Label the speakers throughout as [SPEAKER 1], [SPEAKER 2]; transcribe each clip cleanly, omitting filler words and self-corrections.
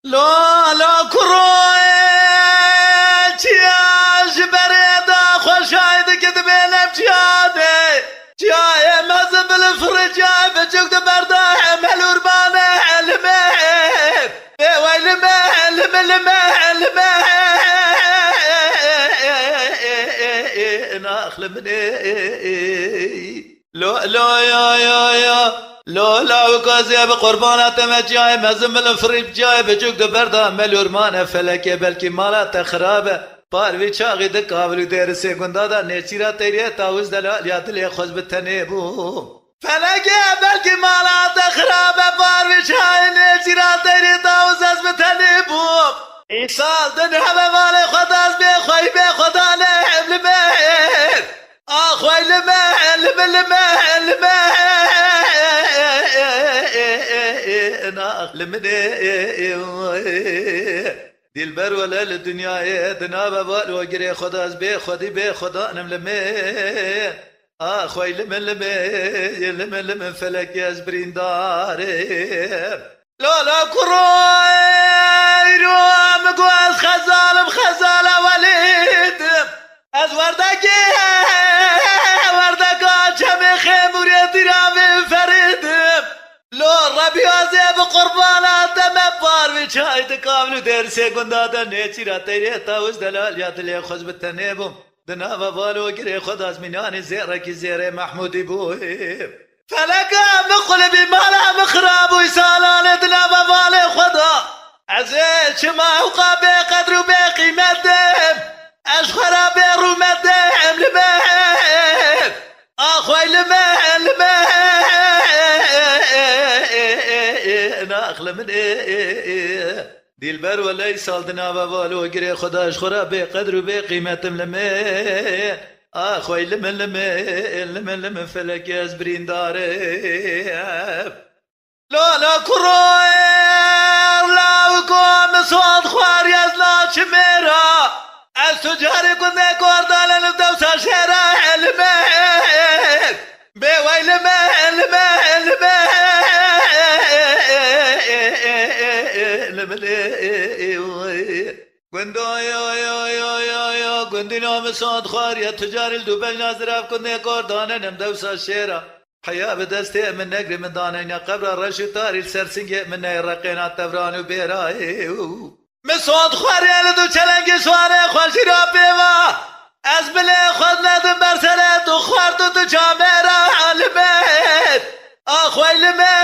[SPEAKER 1] لا لا كروي تياج بريدة خوشايد كتبين بجادي جاي مزب الفرجاي بجوك برده مهل وربانه المهب ويل مهل مهل ناخل مني لو يا لا وقازي بقربانات مجاي مزم الفريب جاي بجوك برده ملور مانه فلكي بلكي مالات خرابه باروی چاقی د کابلو دیر سگندا دا نیچیرا تیریه تاوز دلالیات لی خوز بتنی بو فلکه بلکی مالات خرابه باروی چاقی نیچیرا تیریه تاوز از بتنی بو ای سال دن همه مال خود از بی خوی بی خدا نحب لمهر آخوی لمهر لمهر ناخ لمنه دلبر ولا للدنيا دنا ببال وقري خدا از بي خدي بي خدا نم لمه خوي لمن فلك يا زبرين داري لا كروي روم قواز خزال وليد از وردكي جمي خيموري درامي فريد لو ربي عزيب قربانات مبار بچاي تقابلو دير سيگندا دا نيچيرا تيري تاوز دلال يا دلي خوز بتنيبم دنا بابالو قري خد از مناني زيرك زيري محمودي بوهيب فلقا مقلبي مالا مخراب ويسالان دنا بابالي خدا عزيز شما وقابي قدرو بقيمتهم اشخرا برومتهم لمهب اخوي لمهب ناخل من دلبر ولا يسالدنا بابالو قري خداش خرا بقدر وبقيمتهم لمن اخوي لمن فلك يا زبرين داري لا كروي لا وكم صوت خوار يزلا شميرا السجاري كنا كوردان لدوسا شيرا المهر بويل المهر قندو يا قندنا مساد خار يا تجار الدبل نازراف كنا كوردان نمدوسا شيرا حيا بدستي من نقر من دانين قبر الرشو تاري السرسنجي من يرقينا التفران وبيراي مساد خار يا لدو چلنگي سواره خوشي را بيوا از بله خود ندم برسره تو خوار تو جامعه علمت اخوي لمه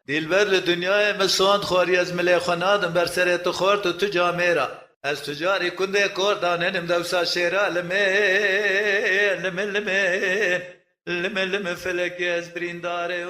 [SPEAKER 1] دلبر لدنیای مساد خواری از ملی خنادم بر سر تو خورد و تو جامعه از تجاری کنده کردانه نم دوسا شیرا لمه فلکی از برینداره